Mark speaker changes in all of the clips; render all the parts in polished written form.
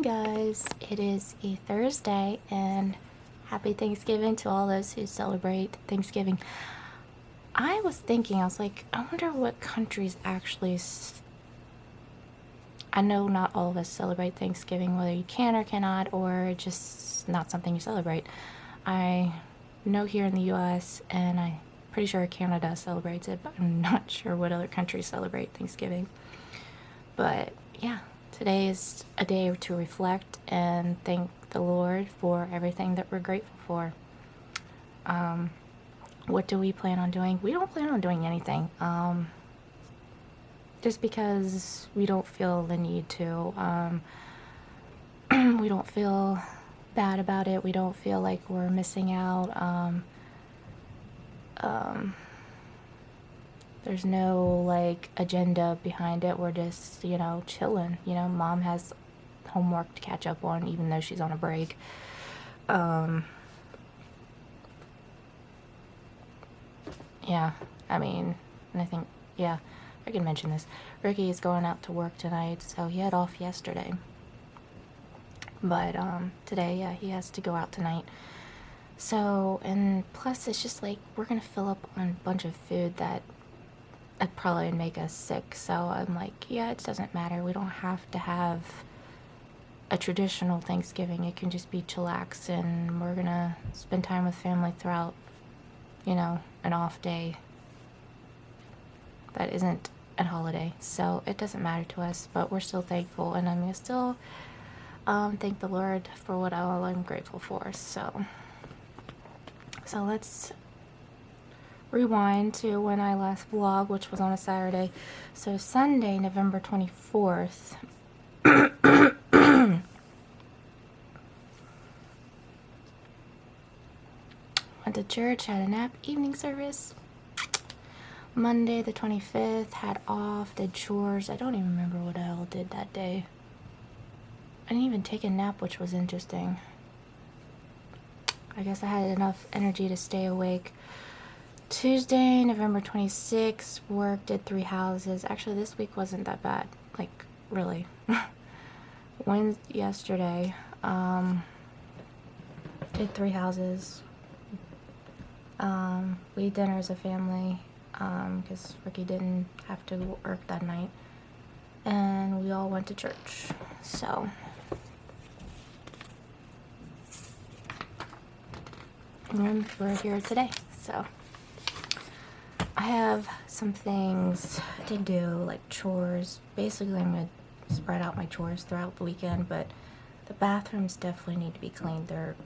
Speaker 1: guys, it is a Thursday and happy Thanksgiving to all those who celebrate Thanksgiving. I was thinking, I was like, I wonder what countries actually I know not all of us celebrate Thanksgiving, whether you can or cannot, or just not something you celebrate. I know here in the US, and I'm pretty sure Canada celebrates it, but I'm not sure what other countries celebrate Thanksgiving. But yeah, today is a day to reflect and thank the Lord for everything that we're grateful for. What do we plan on doing? We don't plan on doing anything. Just because we don't feel the need to. We don't feel bad about it. We don't feel like we're missing out. There's no like agenda behind it. We're just, chilling. Mom has homework to catch up on even though she's on a break. Yeah, and I think, I can mention this. Ricky is going out to work tonight, so he had off yesterday. But today, he has to go out tonight. So, and plus it's just like we're gonna fill up on a bunch of food that would probably make us sick. So I'm like, it doesn't matter. We don't have to have a traditional Thanksgiving. It can just be chillax, and we're gonna spend time with family throughout, an off day that isn't a holiday. So it doesn't matter to us, but we're still thankful, and I'm gonna still thank the Lord for what all I'm grateful for. So let's rewind to when I last vlogged, which was on a Saturday. So Sunday, November 24th. Went to church, had a nap, evening service. Monday the 25th, had off, did chores. I don't even remember what I all did that day. I didn't even take a nap, which was interesting. I guess I had enough energy to stay awake. Tuesday, November 26th, work, did 3 houses. Actually, this week wasn't that bad. Like, really. Yesterday, did 3 houses. We ate dinner as a family, because Ricky didn't have to work that night. And we all went to church. So, and we're here today. So, I have some things to do, like chores. Basically, I'm going to spread out my chores throughout the weekend, but the bathrooms definitely need to be cleaned. They're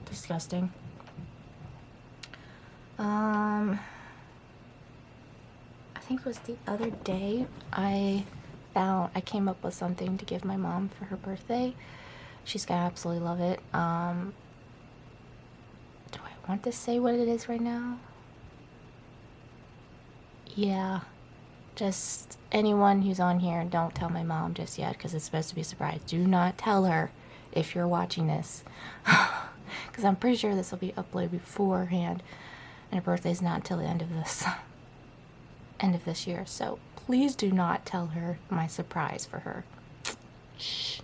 Speaker 1: disgusting. I think it was the other day I came up with something to give my mom for her birthday. She's gonna absolutely love it. Do I want to say what it is right now? Yeah, just anyone who's on here, don't tell my mom just yet, because it's supposed to be a surprise. Do not tell her if you're watching this, because I'm pretty sure this will be uploaded beforehand, and her birthday's not until the end of this year. So please do not tell her my surprise for her. Shh.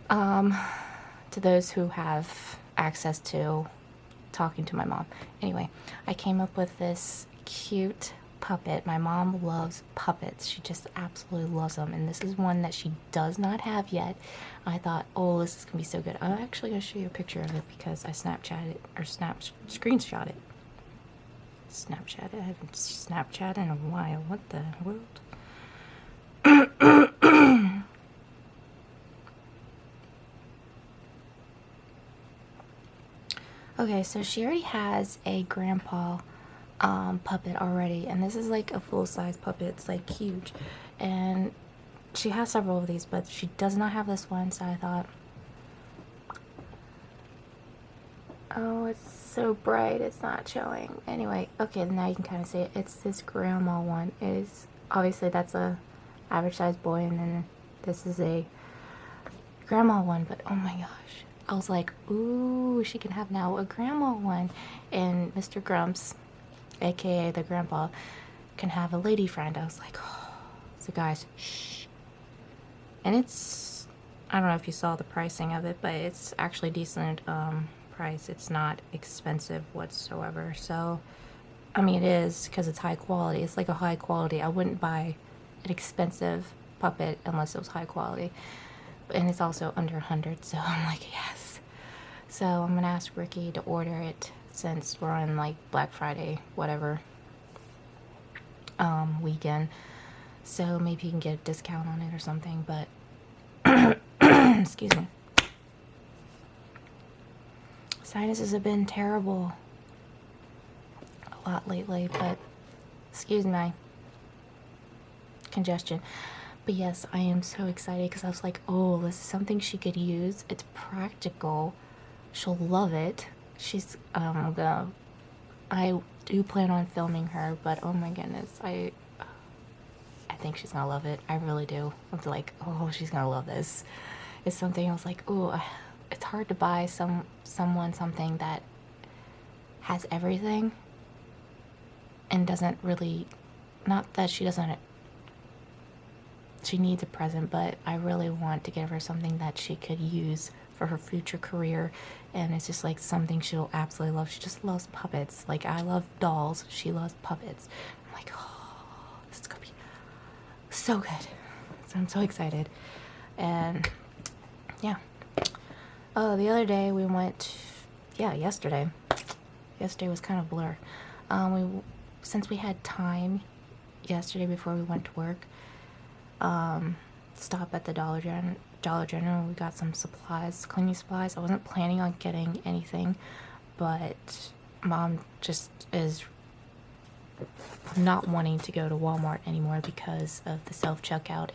Speaker 1: To those who have access to talking to my mom. Anyway, I came up with this cute puppet. My mom loves puppets. She just absolutely loves them, and this is one that she does not have yet. I thought, oh, this is gonna be so good. I'm actually gonna show you a picture of it because I screenshot it. Snapchat it. I haven't Snapchat in a while. What the world? Okay, so she already has a grandpa puppet already, and this is like a full-size puppet. It's like huge, and she has several of these, but she does not have this one. So I thought, oh, it's so bright, it's not showing. Anyway, okay, now you can kind of see it. It's this grandma one. It is, obviously that's a average sized boy, and then this is a grandma one. But oh my gosh, I was like, ooh, she can have now a grandma one, and Mr. Grumps, aka the grandpa, can have a lady friend. I was like, oh. So guys, shh. And it's I don't know if you saw the pricing of it, but it's actually decent price. It's not expensive whatsoever. So, I mean, it is because it's high quality. It's like a high quality. I wouldn't buy an expensive puppet unless it was high quality. And it's also under 100, so I'm like, yes. So I'm gonna ask Ricky to order it since we're on like Black Friday, whatever, weekend. So maybe he can get a discount on it or something, but excuse me. Sinuses have been terrible a lot lately, but excuse my congestion. But yes, I am so excited because I was like, oh, this is something she could use. It's practical. She'll love it. She's I do plan on filming her, but oh my goodness, I think she's gonna love it. I really do. I'm like, oh, she's gonna love this. It's something I was like, oh, it's hard to buy someone something that has everything and doesn't really, not that she doesn't, she needs a present, but I really want to give her something that she could use for her future career, and it's just like something she'll absolutely love. She just loves puppets. Like, I love dolls, she loves puppets. I'm like, oh, this is gonna be so good. So I'm so excited. And yeah. Oh, the other day we went, yesterday was kind of a blur. Since we had time yesterday before we went to work, stop at the Dollar General. We got some supplies, cleaning supplies. I wasn't planning on getting anything, but Mom just is not wanting to go to Walmart anymore because of the self-checkout.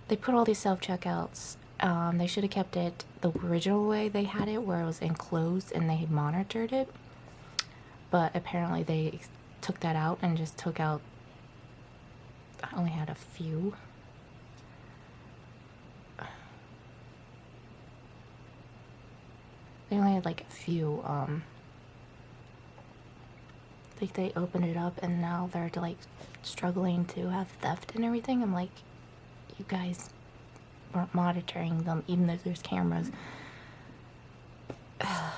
Speaker 1: They put all these self-checkouts, they should have kept it the original way they had it, where it was enclosed and they monitored it, but apparently they took that out and just took out, I only had a few. They only had like a few, like they opened it up and now they're like struggling to have theft and everything. I'm like, you guys weren't monitoring them even though there's cameras.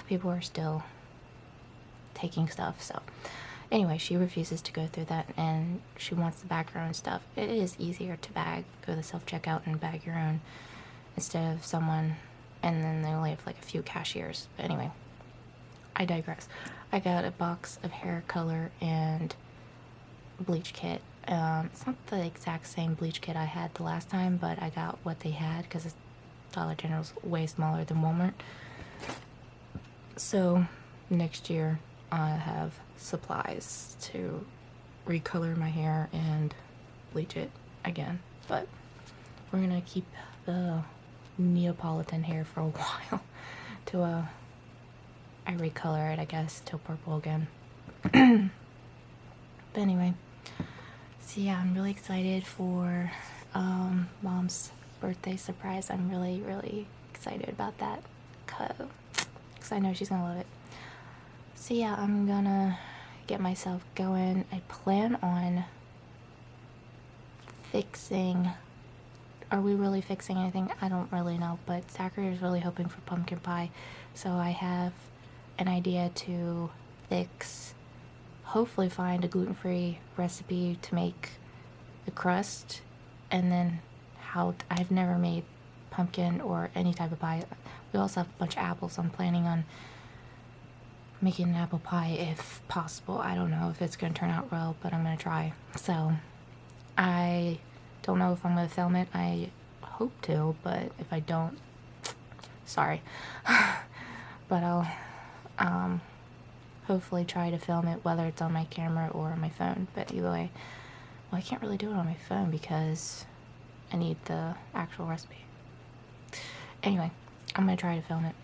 Speaker 1: People are still taking stuff. So anyway, she refuses to go through that and she wants to bag her own stuff. It is easier to go to the self-checkout and bag your own instead of someone, and then they only have like a few cashiers. But anyway, I digress. I got a box of hair color and bleach kit. It's not the exact same bleach kit I had the last time, but I got what they had because Dollar General's way smaller than Walmart. So next year I have supplies to recolor my hair and bleach it again. But we're gonna keep the Neapolitan hair for a while to I recolor it, I guess, till purple again. But anyway, so yeah, I'm really excited for Mom's birthday surprise. I'm really, really excited about that because I know she's gonna love it. So yeah, I'm gonna get myself going. I plan on fixing, are we really fixing anything? I don't really know, but Zachary is really hoping for pumpkin pie, so I have an idea to fix, hopefully find a gluten-free recipe to make the crust, and then I've never made pumpkin or any type of pie. We also have a bunch of apples. I'm planning on making an apple pie if possible. I don't know if it's going to turn out well, but I'm going to try. So I don't know if I'm going to film it. I hope to, but if I don't, sorry. But I'll hopefully try to film it, whether it's on my camera or on my phone. But either way, well, I can't really do it on my phone because I need the actual recipe. Anyway, I'm going to try to film it.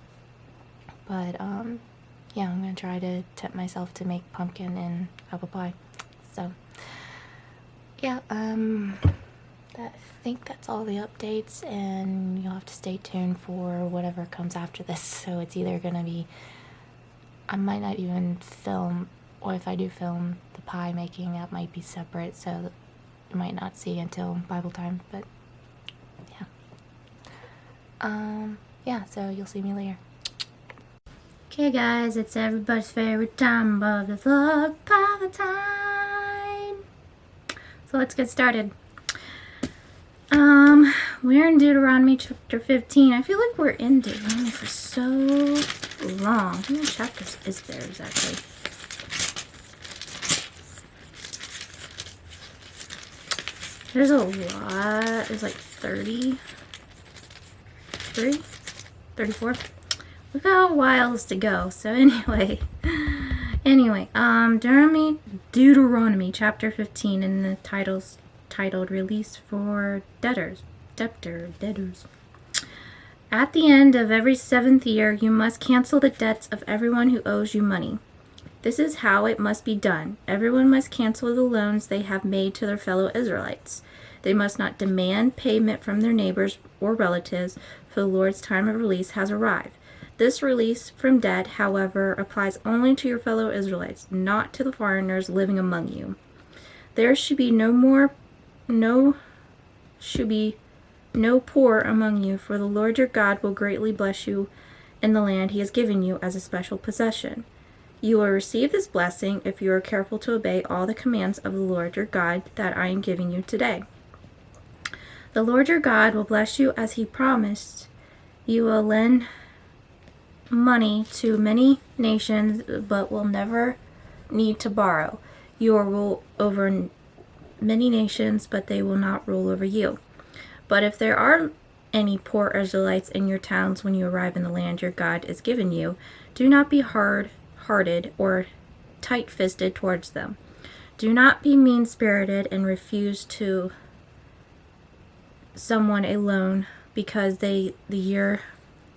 Speaker 1: But yeah, I'm going to try to tempt myself to make pumpkin and apple pie. So yeah, I think that's all the updates, and you'll have to stay tuned for whatever comes after this. So it's either going to be, I might not even film, or if I do film the pie making, that might be separate, so you might not see until Bible time. But yeah, Yeah, so you'll see me later.
Speaker 2: Okay guys, it's everybody's favorite time of the vlog, pile time. So let's get started. We're in Deuteronomy chapter 15. I feel like we're in Deuteronomy for so long. How many chapters is there exactly? There's a lot. There's like 33? 34? We've got a whiles to go. So anyway, Deuteronomy chapter 15, and the title's titled Release for Debtors. At the end of every 7th year, you must cancel the debts of everyone who owes you money. This is how it must be done. Everyone must cancel the loans they have made to their fellow Israelites. They must not demand payment from their neighbors or relatives, for the Lord's time of release has arrived. This release from debt, however, applies only to your fellow Israelites, not to the foreigners living among you. There should be no poor among you, for the Lord your God will greatly bless you in the land he has given you as a special possession. You will receive this blessing if you are careful to obey all the commands of the Lord your God that I am giving you today. The Lord your God will bless you as he promised. You will lend money to many nations, but will never need to borrow. You will rule over many nations, but they will not rule over you. But if there are any poor Israelites in your towns when you arrive in the land your God has given you, do not be hard-hearted or tight-fisted towards them. Do not be mean-spirited and refuse to someone a loan because the year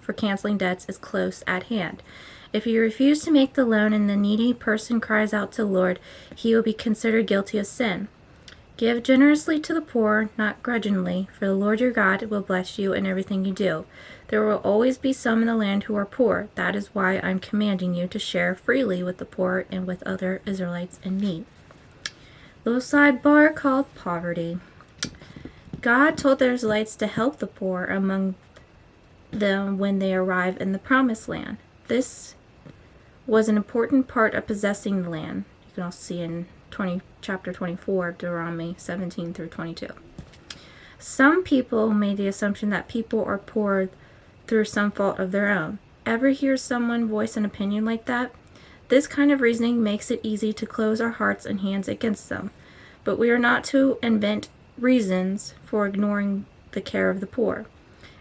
Speaker 2: for canceling debts is close at hand. If you refuse to make the loan and the needy person cries out to the Lord, he will be considered guilty of sin. Give generously to the poor, not grudgingly, for the Lord your God will bless you in everything you do. There will always be some in the land who are poor. That is why I'm commanding you to share freely with the poor and with other Israelites in need. Little sidebar called poverty. God told the Israelites to help the poor among them when they arrive in the promised land. This was an important part of possessing the land. You can also see in chapter 24 of Deuteronomy 17 through 22. Some people made the assumption that people are poor through some fault of their own. Ever hear someone voice an opinion like that? This kind of reasoning makes it easy to close our hearts and hands against them. But we are not to invent reasons for ignoring the care of the poor.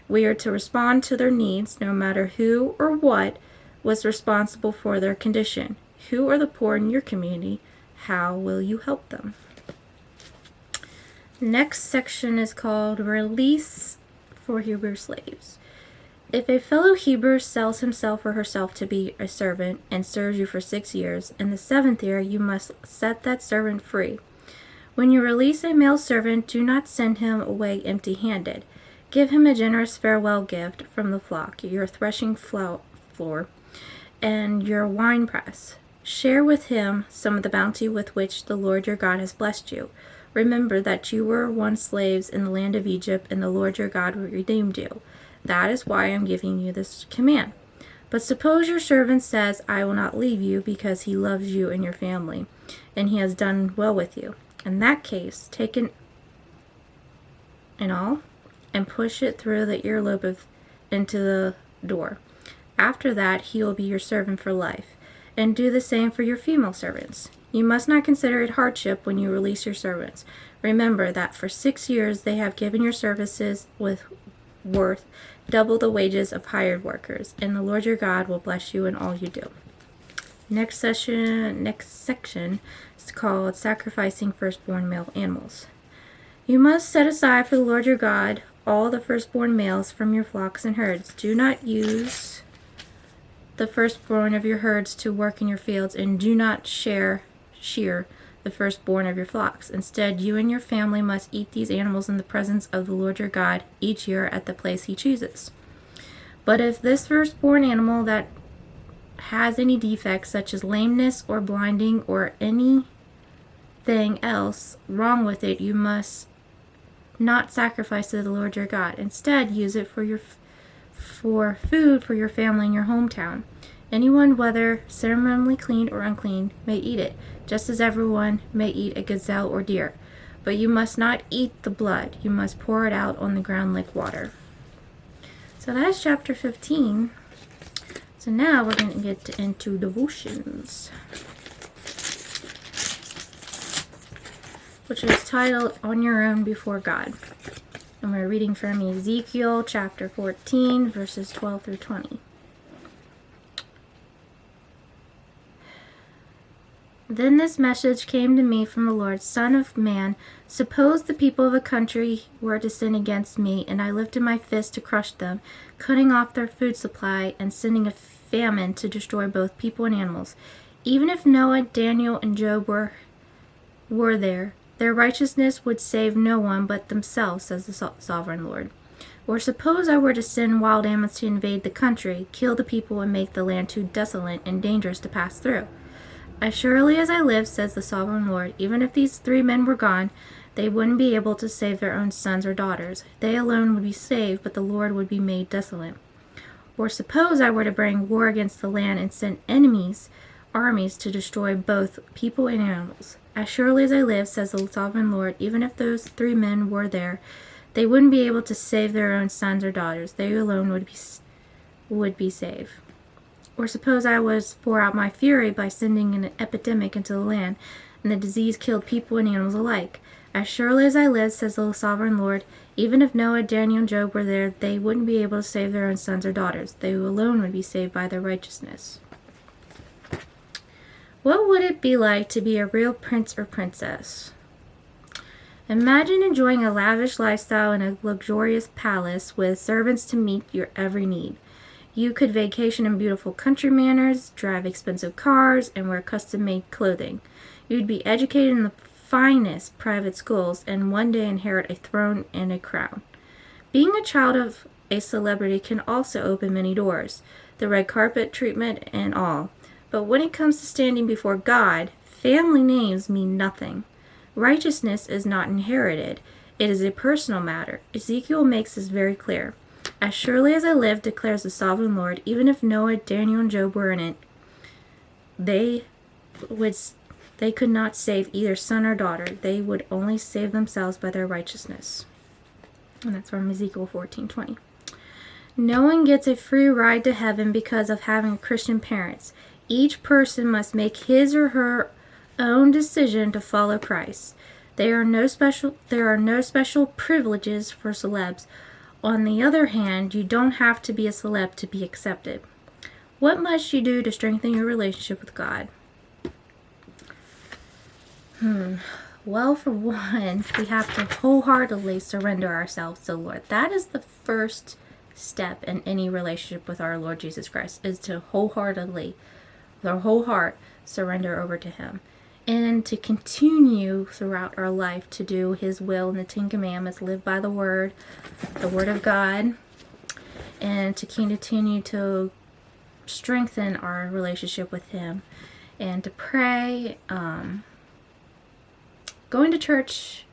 Speaker 2: We are to respond to their needs, no matter who or what was responsible for their condition. Who are the poor in your community? How will you help them? Next section is called Release for Hebrew Slaves. If a fellow Hebrew sells himself or herself to be a servant and serves you for 6 years, in the 7th year you must set that servant free. When you release a male servant, do not send him away empty-handed. Give him a generous farewell gift from the flock, your threshing floor, and your winepress. Share with him some of the bounty with which the Lord your God has blessed you. Remember that you were once slaves in the land of Egypt, and the Lord your God redeemed you. That is why I am giving you this command. But suppose your servant says, I will not leave you because he loves you and your family, and he has done well with you. In that case, take an awl and push it through the earlobe into the door. After that, he will be your servant for life. And do the same for your female servants. You must not consider it hardship when you release your servants. Remember that for 6 years they have given your services worth double the wages of hired workers, and the Lord your God will bless you in all you do. Next section is called Sacrificing Firstborn Male Animals. You must set aside for the Lord your God all the firstborn males from your flocks and herds. Do not use the firstborn of your herds to work in your fields, and do not shear the firstborn of your flocks. Instead, you and your family must eat these animals in the presence of the Lord your God each year at the place he chooses. But if this firstborn animal that has any defects, such as lameness or blinding or anything else wrong with it, you must not sacrifice to the Lord your God. Instead, use it for for food for your family in your hometown. Anyone, whether ceremonially clean or unclean, may eat it, just as everyone may eat a gazelle or deer. But you must not eat the blood. You must pour it out on the ground like water. So that is chapter 15. So now we're going to get into devotions, which is titled On Your Own Before God. And we're reading from Ezekiel chapter 14, verses 12 through 20. Then this message came to me from the Lord: Son of man, suppose the people of a country were to sin against me, and I lifted my fist to crush them, cutting off their food supply and sending a famine to destroy both people and animals. Even if Noah, Daniel, and Job were there, their righteousness would save no one but themselves, says the sovereign Lord. Or suppose I were to send wild animals to invade the country, kill the people, and make the land too desolate and dangerous to pass through. As surely as I live, says the sovereign Lord, even if these 3 men were gone, they wouldn't be able to save their own sons or daughters. They alone would be saved, but the Lord would be made desolate. Or suppose I were to bring war against the land and send armies to destroy both people and animals. As surely as I live, says the sovereign Lord, even if those 3 men were there, they wouldn't be able to save their own sons or daughters. They alone would be saved. Or suppose I was to pour out my fury by sending an epidemic into the land, and the disease killed people and animals alike. As surely as I live, says the sovereign Lord, even if Noah, Daniel, and Job were there, they wouldn't be able to save their own sons or daughters. They alone would be saved by their righteousness. What would it be like to be a real prince or princess? Imagine enjoying a lavish lifestyle in a luxurious palace with servants to meet your every need. You could vacation in beautiful country manors, drive expensive cars, and wear custom-made clothing. You'd be educated in the finest private schools and one day inherit a throne and a crown. Being a child of a celebrity can also open many doors, the red carpet treatment and all. But when it comes to standing before God, family names mean nothing. Righteousness is not inherited. It is a personal matter. Ezekiel makes this very clear. As surely as I live, declares the sovereign Lord, even if Noah, Daniel, and Job were in it, they could not save either son or daughter. They would only save themselves by their righteousness. And that's from Ezekiel 14:20. No one gets a free ride to heaven because of having Christian parents. Each person must make his or her own decision to follow Christ. There are no special privileges for celebs. On the other hand, you don't have to be a celeb to be accepted. What must you do to strengthen your relationship with God? Well, for one, we have to wholeheartedly surrender ourselves to the Lord. That is the first step in any relationship with our Lord Jesus Christ, is to wholeheartedly, with our whole heart, surrender over to Him. And to continue throughout our life to do His will in the 10 Commandments, live by the Word of God, and to continue to strengthen our relationship with Him, and to pray. Going to church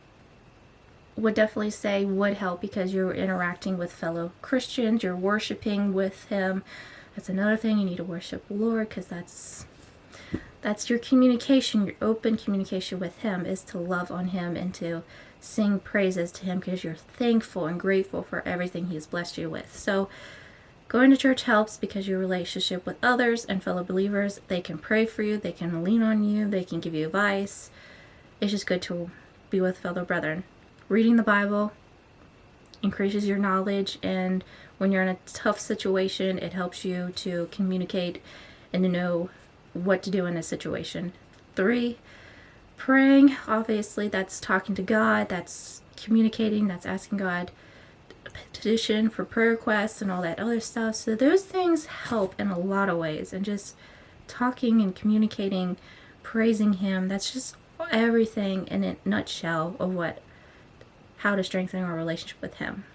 Speaker 2: would definitely say would help, because you're interacting with fellow Christians, you're worshiping with Him. That's another thing, you need to worship the Lord, because that's your communication, your open communication with Him, is to love on Him and to sing praises to Him because you're thankful and grateful for everything He's blessed you with. So going to church helps, because your relationship with others and fellow believers, they can pray for you, they can lean on you, they can give you advice. It's just good to be with fellow brethren. Reading the Bible increases your knowledge, and when you're in a tough situation, it helps you to communicate and to know what to do in a situation. 3, praying. Obviously, that's talking to God, that's communicating, that's asking God a petition for prayer requests and all that other stuff. So those things help in a lot of ways, and just talking and communicating, praising Him, that's just everything in a nutshell of how to strengthen our relationship with Him.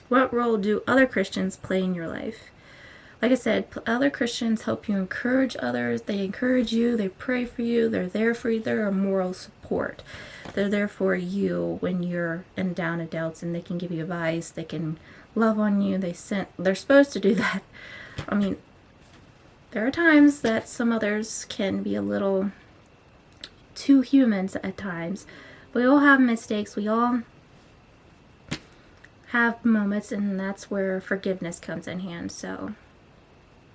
Speaker 2: What role do other Christians play in your life? Like I said, other Christians help you encourage others. They encourage you. They pray for you. They're there for you. They're a moral support. They're there for you when you're in down and outs, and they can give you advice. They can love on you. They're supposed to do that. I mean, there are times that some others can be a little too humans at times. We all have mistakes. We all have moments, and that's where forgiveness comes in hand. So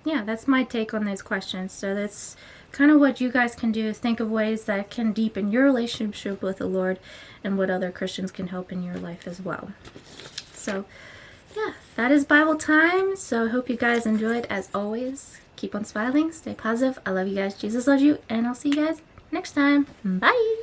Speaker 2: yeah, that's my take on those questions. So that's kind of what you guys can do. Think of ways that can deepen your relationship with the Lord and what other Christians can help in your life as well. So yeah, that is Bible time. So I hope you guys enjoyed. As always, keep on smiling, stay positive. I love you guys. Jesus loves you, and I'll see you guys next time. Bye.